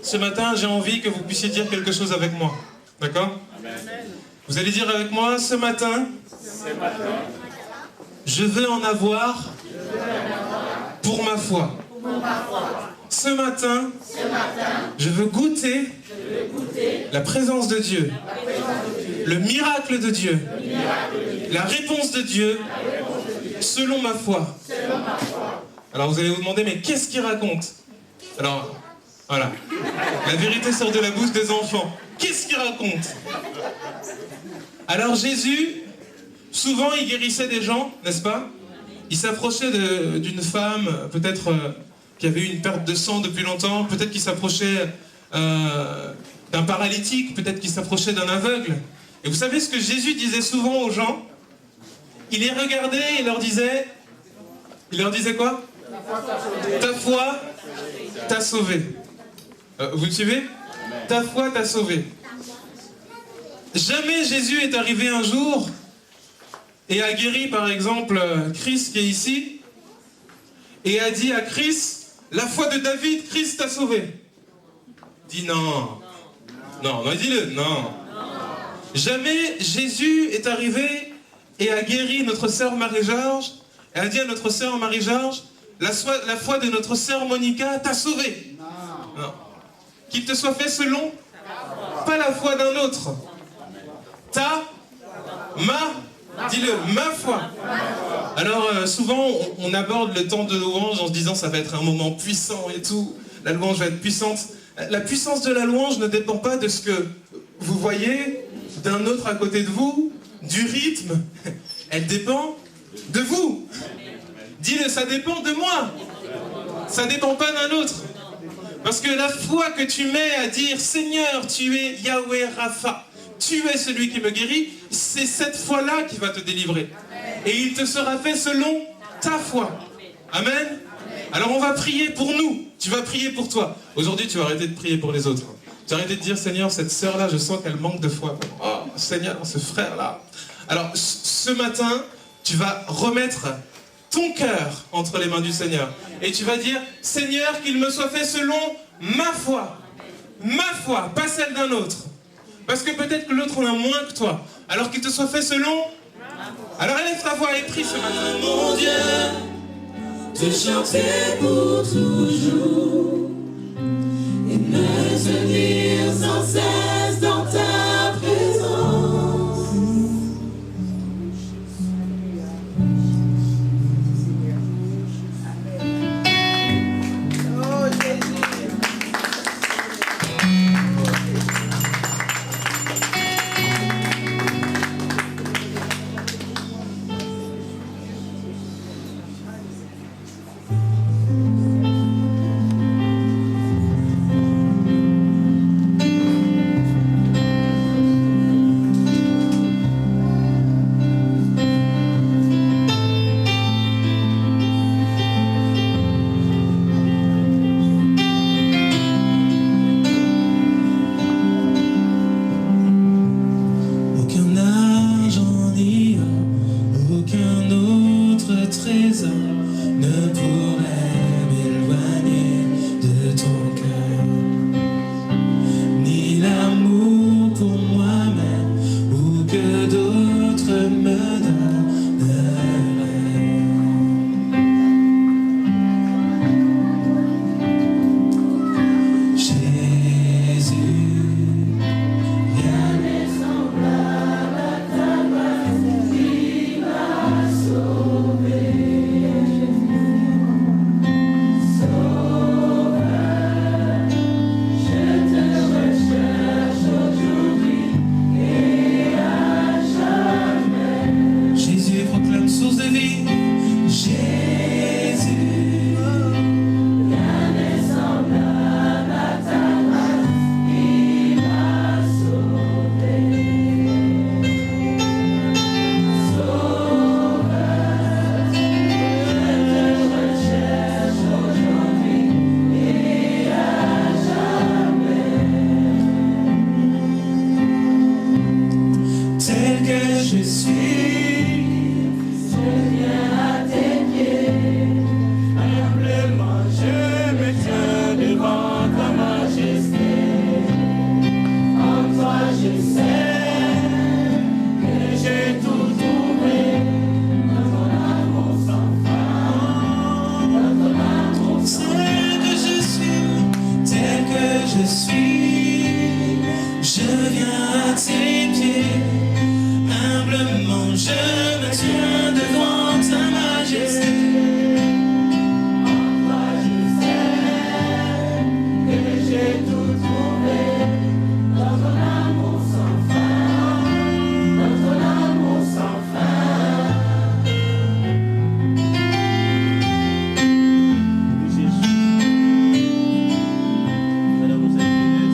ce matin, j'ai envie que vous puissiez dire quelque chose avec moi. D'accord? Vous allez dire avec moi, ce matin, je veux en avoir pour ma foi. Ce matin, je veux goûter la présence de Dieu, le miracle de Dieu, la réponse de Dieu selon ma foi. Alors vous allez vous demander, mais qu'est-ce qu'il raconte? Alors, voilà. La vérité sort de la bouche des enfants. Qu'est-ce qu'il raconte? Alors Jésus, souvent il guérissait des gens, n'est-ce pas? Il s'approchait d'une femme, peut-être qui avait eu une perte de sang depuis longtemps, peut-être qu'il s'approchait d'un paralytique, peut-être qu'il s'approchait d'un aveugle. Et vous savez ce que Jésus disait souvent aux gens? Il les regardait et il leur disait quoi? Ta foi t'a sauvé. Vous me suivez? Ta foi t'a sauvé. Jamais Jésus est arrivé un jour et a guéri par exemple Chris qui est ici et a dit à Chris, la foi de David, Chris t'a sauvé. Dis non. Non, dis-le, non. Jamais Jésus est arrivé et a guéri notre sœur Marie-Georges et a dit à notre sœur Marie-Georges, la foi de notre sœur Monica t'a sauvé. Non. Qu'il te soit fait selon, pas la foi d'un autre. Dis-le, ma foi. Alors souvent on aborde le temps de louange en se disant ça va être un moment puissant et tout, la louange va être puissante. La puissance de la louange ne dépend pas de ce que vous voyez d'un autre à côté de vous, du rythme, elle dépend de vous. Dis-le, ça dépend de moi, ça dépend pas d'un autre. Parce que la foi que tu mets à dire Seigneur, tu es Yahweh Rapha, tu es celui qui me guérit, c'est cette foi-là qui va te délivrer. Et il te sera fait selon ta foi. Amen. Alors on va prier pour nous, tu vas prier pour toi. Aujourd'hui tu vas arrêter de prier pour les autres. Tu vas arrêter de dire Seigneur, cette sœur-là, je sens qu'elle manque de foi. Oh Seigneur, ce frère-là. Alors ce matin, tu vas remettre ton cœur entre les mains du Seigneur. Et tu vas dire Seigneur, qu'il me soit fait selon ma foi, pas celle d'un autre. Parce que peut-être que l'autre en a moins que toi. Alors qu'il te soit fait selon... Alors élève ta voix et prie ce matin. Mon Dieu, te chanter pour toujours et me tenir sans cesse dans ta présence. Oh Jésus. Aucun argent ni or, aucun autre trésor ne pourrait m'éloigner de ton cœur, ni l'amour pour moi-même ou que d'autres me donneraient. Jésus, rien n'est semblable à ta grâce qui m'a sauvé. Sauveur, je te recherche aujourd'hui et à jamais. Jésus proclame source de vie. Jésus, rien n'est semblable à ta grâce qui m'a sauvé. Sauveur, je te recherche aujourd'hui et à jamais. Tel que je suis, je viens à tes pieds. Humblement je me tiens devant ta majesté. je suis, je viens à tes pieds. Humblement je me tiens devant ta majesté. En toi je sais que j'ai tout trouvé. Dans ton amour sans fin, dans ton amour sans fin. Jésus, nous allons nous incliner.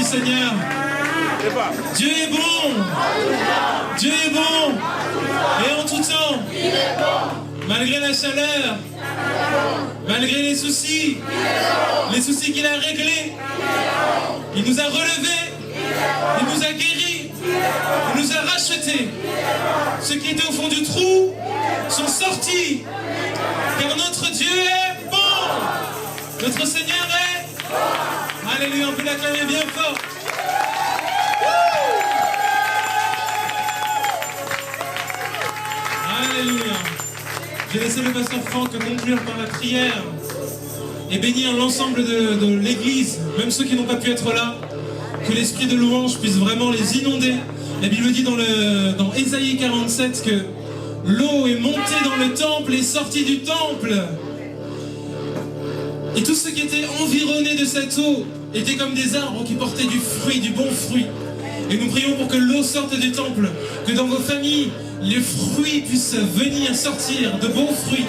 Seigneur. Dieu est bon. Dieu est bon. Et en tout temps, malgré la chaleur, malgré les soucis qu'il a réglés, il nous a relevés, il nous a guéris, il nous a rachetés. Ceux qui étaient au fond du trou sont sortis, car notre Dieu est bon. Notre Seigneur est bon. Alléluia, on peut l'acclamer bien fort. Alléluia. Je vais laisser le pasteur Franck conclure par la prière et bénir l'ensemble de l'église, même ceux qui n'ont pas pu être là, que l'esprit de louange puisse vraiment les inonder. La Bible dit dans Ésaïe 47 que l'eau est montée dans le temple et sortie du temple. Et tous ceux qui étaient environnés de cette eau étaient comme des arbres qui portaient du fruit, du bon fruit. Et nous prions pour que l'eau sorte du temple, que dans vos familles, les fruits puissent venir sortir, de bons fruits.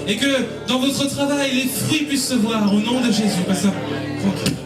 Et que dans votre travail, les fruits puissent se voir au nom de Jésus. Pasteur Franck.